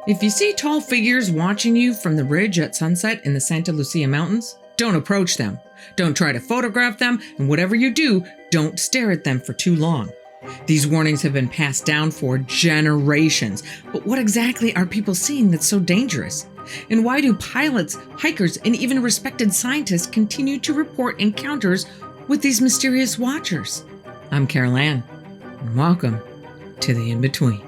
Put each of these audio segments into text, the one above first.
If you see tall figures watching you from the ridge at sunset in the Santa Lucia Mountains, don't approach them. Don't try to photograph them, and whatever you do, don't stare at them for too long. These warnings have been passed down for generations, but what exactly are people seeing that's so dangerous? And why do pilots, hikers, and even respected scientists continue to report encounters with these mysterious watchers? I'm Carol Ann, and welcome to the InBetween.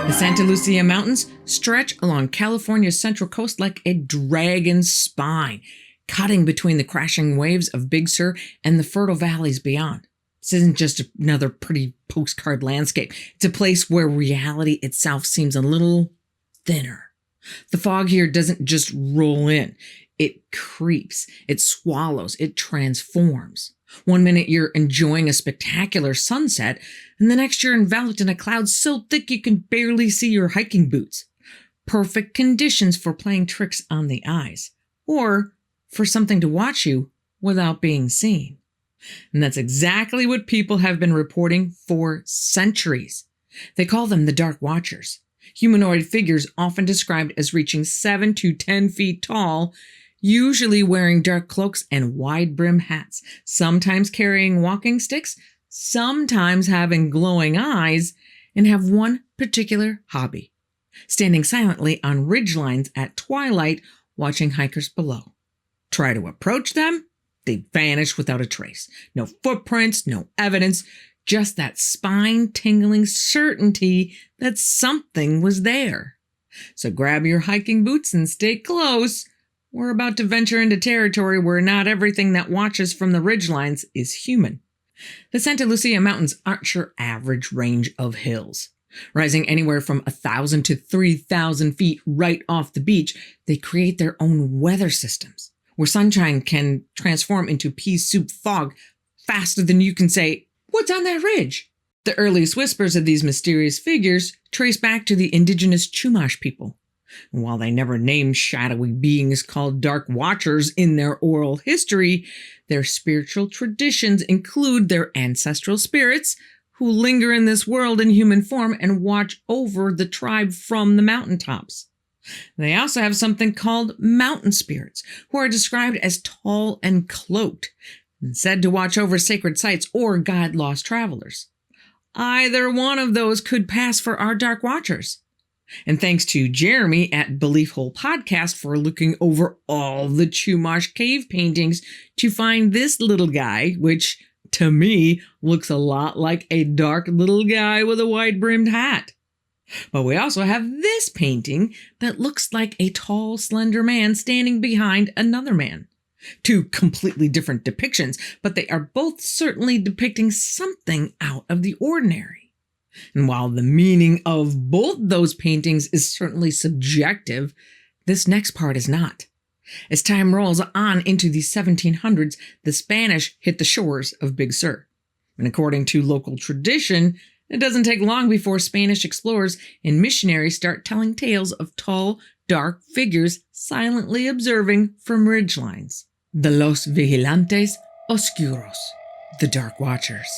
The Santa Lucia Mountains stretch along California's central coast like a dragon's spine, cutting between the crashing waves of Big Sur and the fertile valleys beyond. This isn't just another pretty postcard landscape. It's a place where reality itself seems a little thinner. The fog here doesn't just roll in. It creeps, it swallows, it transforms. One minute you're enjoying a spectacular sunset, and the next you're enveloped in a cloud so thick you can barely see your hiking boots. Perfect conditions for playing tricks on the eyes, or for something to watch you without being seen. And that's exactly what people have been reporting for centuries. They call them the Dark Watchers. Humanoid figures often described as reaching 7 to 10 feet tall, usually wearing dark cloaks and wide-brim hats, sometimes carrying walking sticks, sometimes having glowing eyes, and have one particular hobby: standing silently on ridgelines at twilight, watching hikers below. Try to approach them, they vanish without a trace. No footprints, no evidence, just that spine-tingling certainty that something was there. So grab your hiking boots and stay close. We're about to venture into territory where not everything that watches from the ridgelines is human. The Santa Lucia Mountains aren't your average range of hills. Rising anywhere from 1,000 to 3,000 feet right off the beach, they create their own weather systems, where sunshine can transform into pea soup fog faster than you can say, "What's on that ridge?" The earliest whispers of these mysterious figures trace back to the indigenous Chumash people. And while they never named shadowy beings called Dark Watchers in their oral history, their spiritual traditions include their ancestral spirits who linger in this world in human form and watch over the tribe from the mountaintops. They also have something called mountain spirits, who are described as tall and cloaked, and said to watch over sacred sites or guide lost travelers. Either one of those could pass for our Dark Watchers. And thanks to Jeremy at Belief Hole Podcast for looking over all the Chumash cave paintings to find this little guy, which to me looks a lot like a dark little guy with a wide-brimmed hat. But we also have this painting that looks like a tall, slender man standing behind another man. Two completely different depictions, but they are both certainly depicting something out of the ordinary. And while the meaning of both those paintings is certainly subjective, this next part is not. As time rolls on into the 1700s, the Spanish hit the shores of Big Sur. And according to local tradition, it doesn't take long before Spanish explorers and missionaries start telling tales of tall, dark figures silently observing from ridgelines. The Los Vigilantes Oscuros, the Dark Watchers.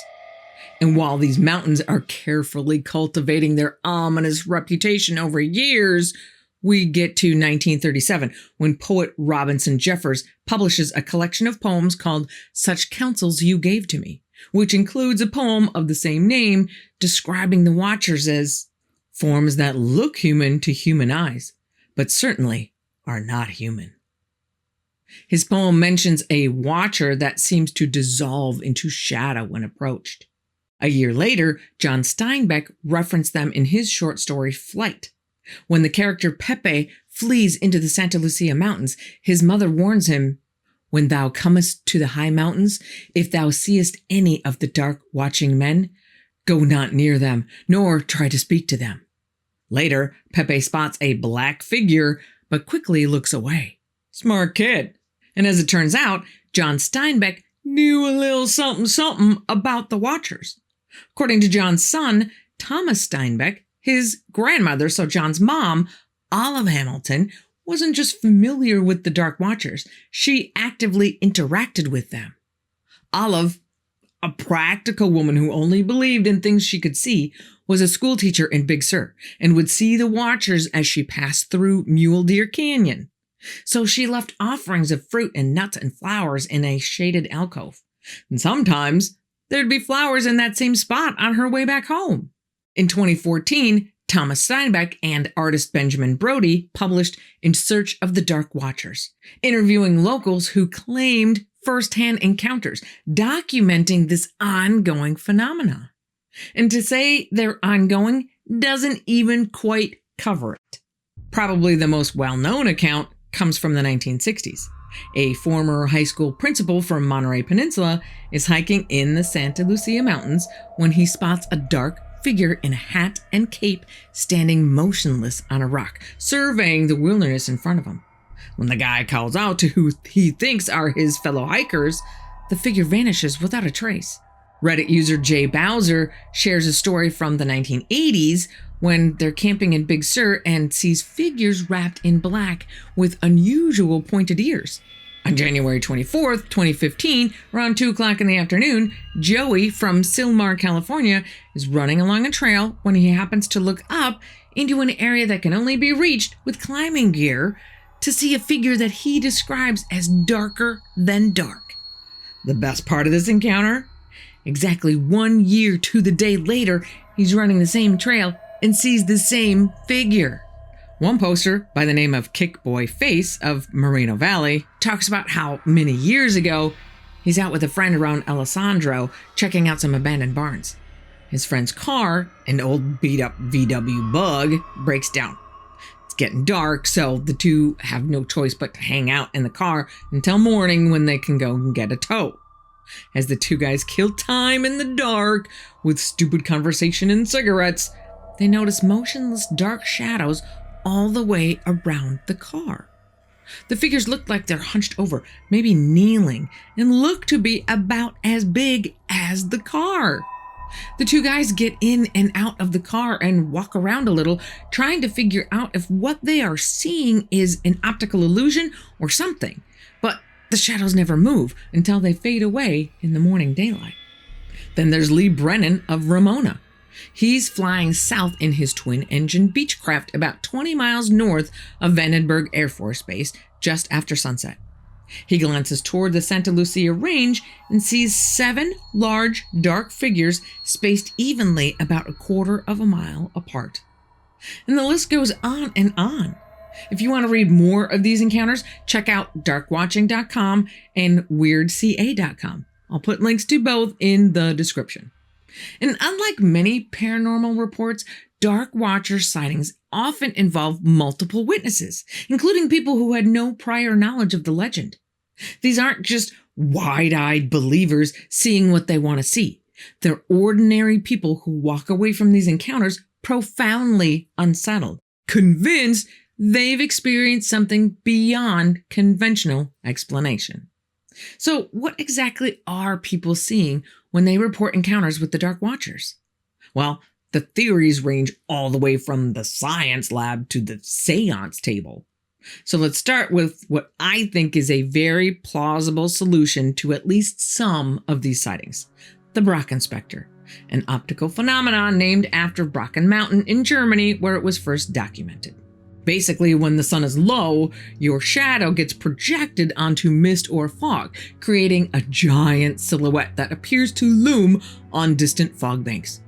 And while these mountains are carefully cultivating their ominous reputation over years, we get to 1937, when poet Robinson Jeffers publishes a collection of poems called Such Counsels You Gave to Me, which includes a poem of the same name describing the Watchers as forms that look human to human eyes, but certainly are not human. His poem mentions a watcher that seems to dissolve into shadow when approached. A year later, John Steinbeck referenced them in his short story Flight. When the character Pepe flees into the Santa Lucia Mountains, his mother warns him, "When thou comest to the high mountains, if thou seest any of the dark watching men, go not near them, nor try to speak to them." Later, Pepe spots a black figure, but quickly looks away. Smart kid. And as it turns out, John Steinbeck knew a little something about the Watchers. According to John's son, Thomas Steinbeck, his grandmother, so John's mom, Olive Hamilton, wasn't just familiar with the Dark Watchers. She actively interacted with them. Olive A practical woman who only believed in things she could see was a school teacher in Big Sur and would see the watchers as she passed through Mule Deer Canyon. So she left offerings of fruit and nuts and flowers in a shaded alcove. And sometimes there'd be flowers in that same spot on her way back home. In 2014, Thomas Steinbeck and artist Benjamin Brody published In Search of the Dark Watchers, interviewing locals who claimed first-hand encounters, documenting this ongoing phenomena. And to say they're ongoing doesn't even quite cover it. Probably the most well-known account comes from the 1960s. A former high school principal from Monterey Peninsula is hiking in the Santa Lucia Mountains when he spots a dark figure in a hat and cape standing motionless on a rock, surveying the wilderness in front of him. When the guy calls out to who he thinks are his fellow hikers, the figure vanishes without a trace. Reddit user Jay Bowser shares a story from the 1980s when they're camping in Big Sur and sees figures wrapped in black with unusual pointed ears. On January 24th, 2015, around 2 o'clock in the afternoon, Joey from Sylmar, California, is running along a trail when he happens to look up into an area that can only be reached with climbing gear to see a figure that he describes as darker than dark. The best part of this encounter? Exactly 1 year to the day later, he's running the same trail and sees the same figure. One poster, by the name of Kickboy Face of Moreno Valley, talks about how many years ago, he's out with a friend around Alessandro checking out some abandoned barns. His friend's car, an old beat-up VW Bug, breaks down. It's getting dark, so the two have no choice but to hang out in the car until morning when they can go and get a tow. As the two guys kill time in the dark with stupid conversation and cigarettes, they notice motionless dark shadows all the way around the car. The figures look like they're hunched over, maybe kneeling, and look to be about as big as the car. The two guys get in and out of the car and walk around a little, trying to figure out if what they are seeing is an optical illusion or something. But the shadows never move until they fade away in the morning daylight. Then there's Lee Brennan of Ramona. He's flying south in his twin-engine Beechcraft about 20 miles north of Vandenberg Air Force Base just after sunset. He glances toward the Santa Lucia Range and sees 7 large, dark figures spaced evenly about 1/4 of a mile apart. And the list goes on and on. If you want to read more of these encounters, check out darkwatching.com and weirdca.com. I'll put links to both in the description. And unlike many paranormal reports, Dark Watcher sightings often involve multiple witnesses, including people who had no prior knowledge of the legend. These aren't just wide-eyed believers seeing what they want to see. They're ordinary people who walk away from these encounters profoundly unsettled, convinced they've experienced something beyond conventional explanation. So what exactly are people seeing when they report encounters with the Dark Watchers? Well, the theories range all the way from the science lab to the seance table. So let's start with what I think is a very plausible solution to at least some of these sightings. The Brocken Spectre, an optical phenomenon named after Brocken Mountain in Germany where it was first documented. Basically, when the sun is low, your shadow gets projected onto mist or fog, creating a giant silhouette that appears to loom on distant fog banks.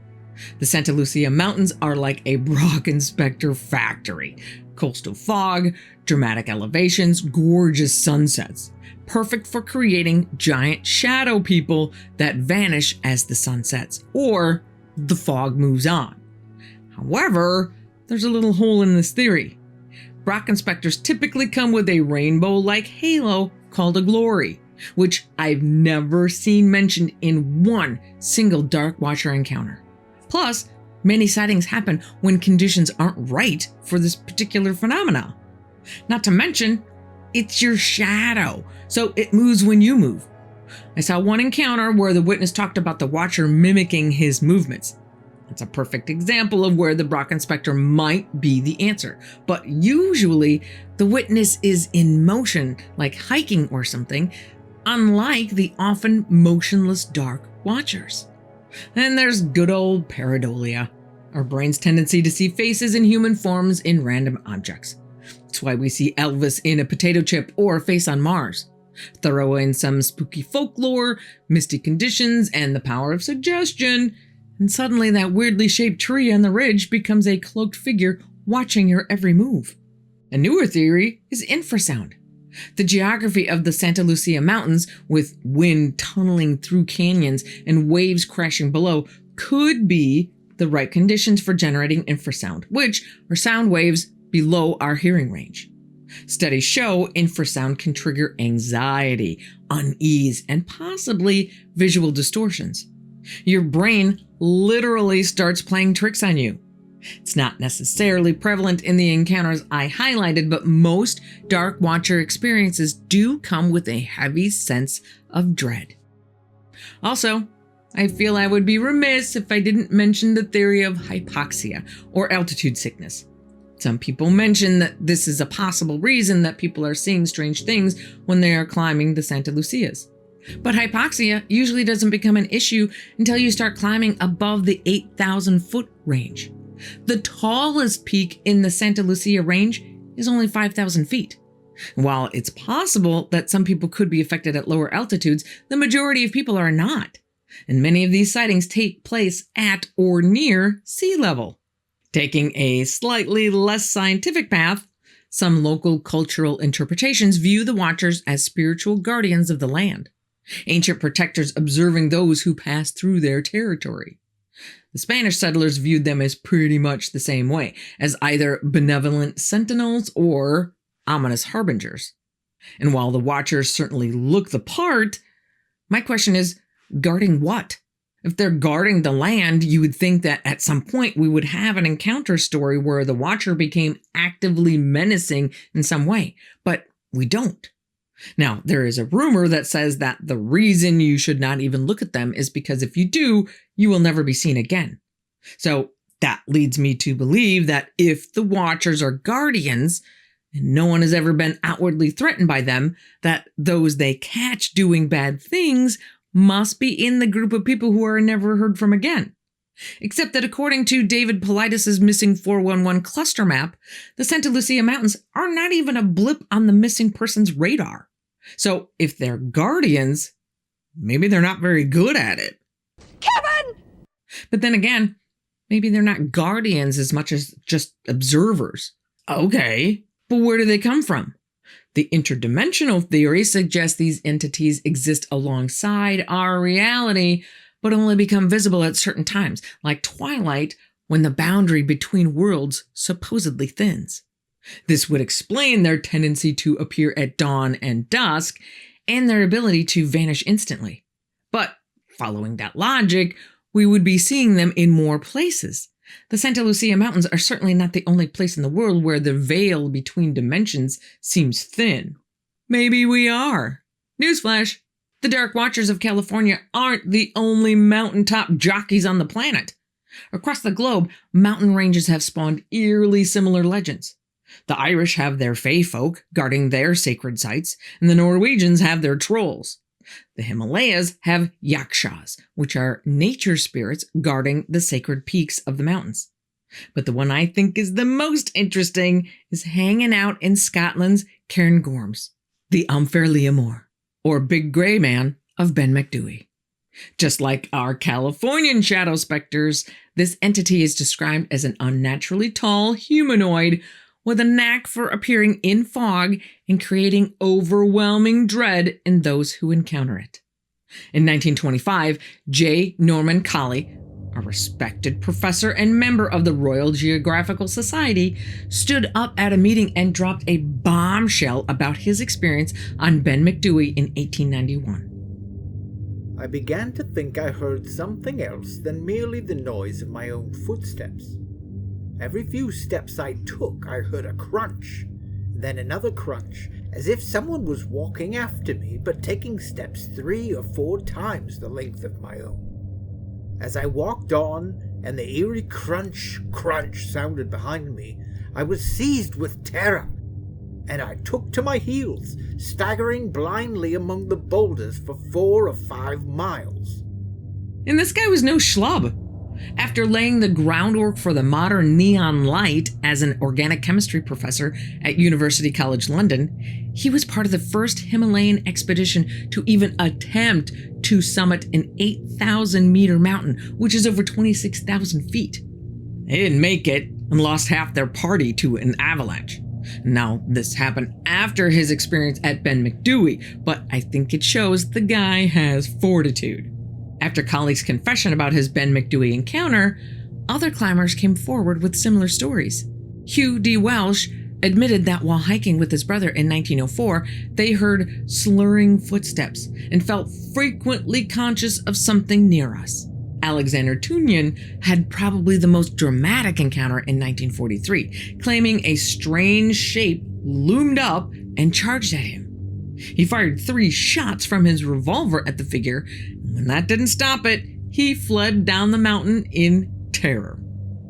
The Santa Lucia Mountains are like a Brocken Spectre factory. Coastal fog, dramatic elevations, gorgeous sunsets. Perfect for creating giant shadow people that vanish as the sun sets, or the fog moves on. However, there's a little hole in this theory. Brocken Spectres typically come with a rainbow-like halo called a glory, which I've never seen mentioned in one single Dark Watcher encounter. Plus, many sightings happen when conditions aren't right for this particular phenomena. Not to mention, it's your shadow, so it moves when you move. I saw one encounter where the witness talked about the Watcher mimicking his movements. That's a perfect example of where the Brocken Spectre might be the answer. But usually, the witness is in motion, like hiking or something, unlike the often motionless Dark watchers. Then there's good old pareidolia, our brain's tendency to see faces and human forms in random objects. That's why we see Elvis in a potato chip or a face on Mars. Throw in some spooky folklore, misty conditions, and the power of suggestion, and suddenly that weirdly shaped tree on the ridge becomes a cloaked figure watching your every move. A newer theory is infrasound. The geography of the Santa Lucia Mountains, with wind tunneling through canyons and waves crashing below, could be the right conditions for generating infrasound, which are sound waves below our hearing range. Studies show infrasound can trigger anxiety, unease, and possibly visual distortions. Your brain literally starts playing tricks on you. It's not necessarily prevalent in the encounters I highlighted, but most Dark Watcher experiences do come with a heavy sense of dread. Also, I feel I would be remiss if I didn't mention the theory of hypoxia, or altitude sickness. Some people mention that this is a possible reason that people are seeing strange things when they are climbing the Santa Lucias. But hypoxia usually doesn't become an issue until you start climbing above the 8,000-foot range. The tallest peak in the Santa Lucia range is only 5,000 feet. While it's possible that some people could be affected at lower altitudes, the majority of people are not. And many of these sightings take place at or near sea level. Taking a slightly less scientific path, some local cultural interpretations view the Watchers as spiritual guardians of the land, ancient protectors observing those who pass through their territory. The Spanish settlers viewed them as pretty much the same way, as either benevolent sentinels or ominous harbingers. And while the Watchers certainly look the part, my question is, guarding what? If they're guarding the land, you would think that at some point we would have an encounter story where the Watcher became actively menacing in some way, but we don't. Now, there is a rumor that says that the reason you should not even look at them is because if you do, you will never be seen again. So that leads me to believe that if the Watchers are guardians, and no one has ever been outwardly threatened by them, that those they catch doing bad things must be in the group of people who are never heard from again. Except that according to David Politis' missing 411 cluster map, the Santa Lucia Mountains are not even a blip on the missing person's radar. So if they're guardians, maybe they're not very good at it. Kevin! But then again, maybe they're not guardians as much as just observers. Okay, but where do they come from? The interdimensional theory suggests these entities exist alongside our reality, but only become visible at certain times, like twilight, when the boundary between worlds supposedly thins. This would explain their tendency to appear at dawn and dusk, and their ability to vanish instantly. But following that logic, we would be seeing them in more places. The Santa Lucia Mountains are certainly not the only place in the world where the veil between dimensions seems thin. Maybe we are. Newsflash, the Dark Watchers of California aren't the only mountaintop jockeys on the planet. Across the globe, mountain ranges have spawned eerily similar legends. The Irish have their Fey folk guarding their sacred sites, and the Norwegians have their trolls. The Himalayas have yakshas, which are nature spirits guarding the sacred peaks of the mountains. But the one I think is the most interesting is hanging out in Scotland's Cairngorms, the Umferliamor, or Big Grey Man of Ben Macdui. Just like our Californian shadow specters, this entity is described as an unnaturally tall humanoid with a knack for appearing in fog and creating overwhelming dread in those who encounter it. In 1925, J. Norman Colley, a respected professor and member of the Royal Geographical Society, stood up at a meeting and dropped a bombshell about his experience on Ben Macdui in 1891. I began to think I heard something else than merely the noise of my own footsteps. Every few steps I took, I heard a crunch, then another crunch, as if someone was walking after me, but taking steps 3 or 4 times the length of my own. As I walked on, and the eerie crunch sounded behind me, I was seized with terror, and I took to my heels, staggering blindly among the boulders for 4 or 5 miles. And this guy was no schlub. After laying the groundwork for the modern neon light as an organic chemistry professor at University College London, he was part of the first Himalayan expedition to even attempt to summit an 8,000-meter mountain, which is over 26,000 feet. They didn't make it and lost half their party to an avalanche. Now, this happened after his experience at Ben McDewey, but I think it shows the guy has fortitude. After colleagues' confession about his Ben McDewey encounter, other climbers came forward with similar stories. Hugh D. Welsh admitted that while hiking with his brother in 1904, they heard slurring footsteps and felt frequently conscious of something near us. Alexander Tunyan had probably the most dramatic encounter in 1943, claiming a strange shape loomed up and charged at him. He fired 3 shots from his revolver at the figure, and when that didn't stop it, he fled down the mountain in terror.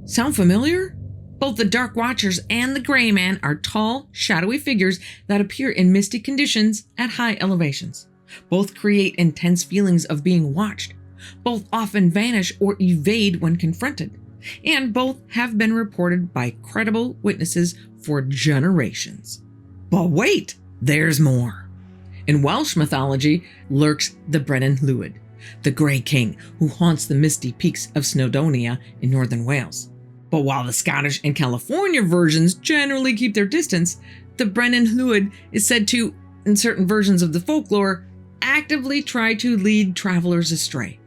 Sound familiar? Both the Dark Watchers and the Gray Man are tall, shadowy figures that appear in misty conditions at high elevations. Both create intense feelings of being watched. Both often vanish or evade when confronted. And both have been reported by credible witnesses for generations. But wait, there's more. In Welsh mythology lurks the Brenin Lluyd, the Grey King who haunts the misty peaks of Snowdonia in northern Wales. But while the Scottish and California versions generally keep their distance, the Brenin Lluyd is said to, in certain versions of the folklore, actively try to lead travelers astray.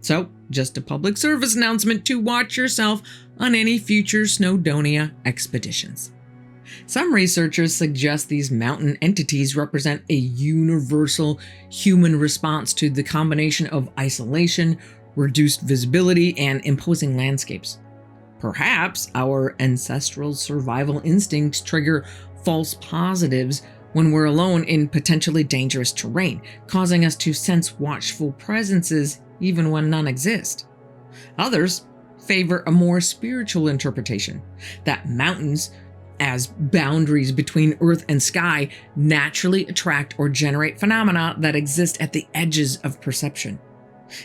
So, just a public service announcement to watch yourself on any future Snowdonia expeditions. Some researchers suggest these mountain entities represent a universal human response to the combination of isolation, reduced visibility, and imposing landscapes. Perhaps our ancestral survival instincts trigger false positives when we're alone in potentially dangerous terrain, causing us to sense watchful presences even when none exist. Others favor a more spiritual interpretation, that mountains, as boundaries between earth and sky, naturally attract or generate phenomena that exist at the edges of perception.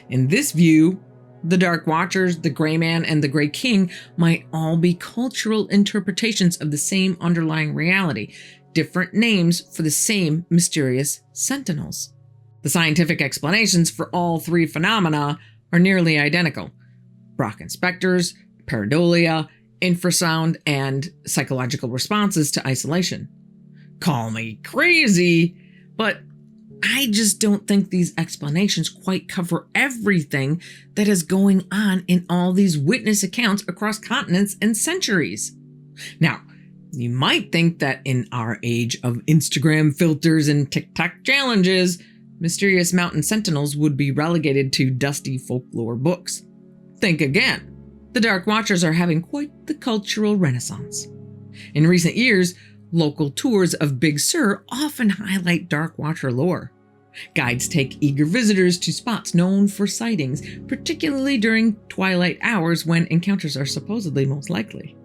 In this view, the Dark Watchers, the Gray Man, and the Grey King might all be cultural interpretations of the same underlying reality, different names for the same mysterious sentinels. The scientific explanations for all 3 phenomena are nearly identical: Brocken specters, pareidolia, infrasound, and psychological responses to isolation. Call me crazy, but I just don't think these explanations quite cover everything that is going on in all these witness accounts across continents and centuries. Now, you might think that in our age of Instagram filters and TikTok challenges, mysterious mountain sentinels would be relegated to dusty folklore books. Think again. The Dark Watchers are having quite the cultural renaissance. In recent years, local tours of Big Sur often highlight Dark Watcher lore. Guides take eager visitors to spots known for sightings, particularly during twilight hours when encounters are supposedly most likely.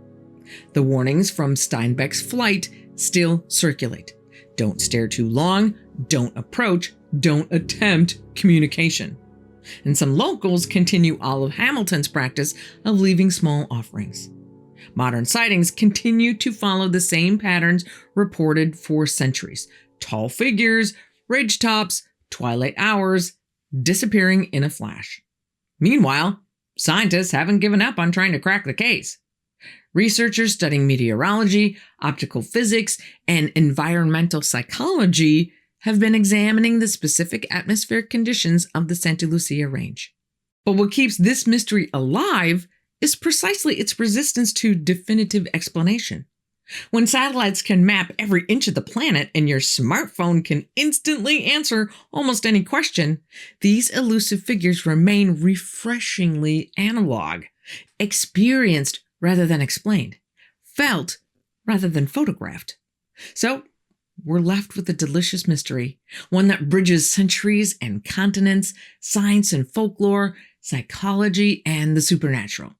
The warnings from Steinbeck's Flight still circulate. Don't stare too long, don't approach, don't attempt communication. And some locals continue Olive Hamilton's practice of leaving small offerings. Modern sightings continue to follow the same patterns reported for centuries: tall figures, ridge tops, twilight hours, disappearing in a flash. Meanwhile, scientists haven't given up on trying to crack the case. Researchers studying meteorology, optical physics, and environmental psychology have been examining the specific atmospheric conditions of the Santa Lucia Range. But what keeps this mystery alive is precisely its resistance to definitive explanation. When satellites can map every inch of the planet and your smartphone can instantly answer almost any question, these elusive figures remain refreshingly analog, experienced rather than explained, felt rather than photographed. So, we're left with a delicious mystery, one that bridges centuries and continents, science and folklore, psychology, and the supernatural.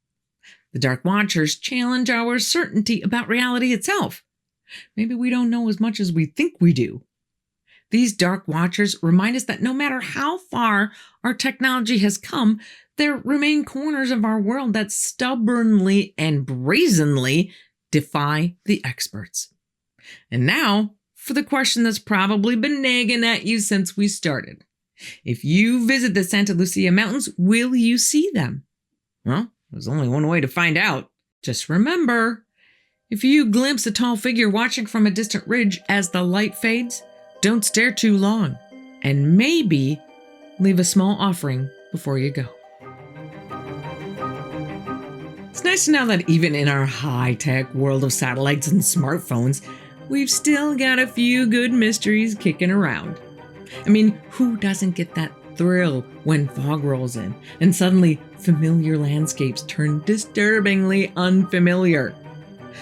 The Dark Watchers challenge our certainty about reality itself. Maybe we don't know as much as we think we do. These dark watchers remind us that no matter how far our technology has come, there remain corners of our world that stubbornly and brazenly defy the experts. And now, for the question that's probably been nagging at you since we started. If you visit the Santa Lucia Mountains, will you see them? Well, there's only one way to find out. Just remember, if you glimpse a tall figure watching from a distant ridge as the light fades, don't stare too long, and maybe leave a small offering before you go. It's nice to know that even in our high-tech world of satellites and smartphones, we've still got a few good mysteries kicking around. I mean, who doesn't get that thrill when fog rolls in and suddenly familiar landscapes turn disturbingly unfamiliar?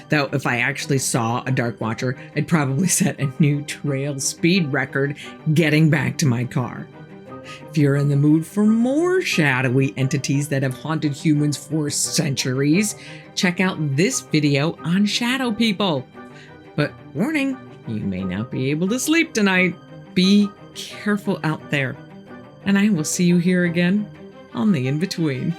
Though if I actually saw a dark watcher, I'd probably set a new trail speed record getting back to my car. If you're in the mood for more shadowy entities that have haunted humans for centuries, check out this video on shadow people. But warning, you may not be able to sleep tonight. Be careful out there. And I will see you here again on the In-Between.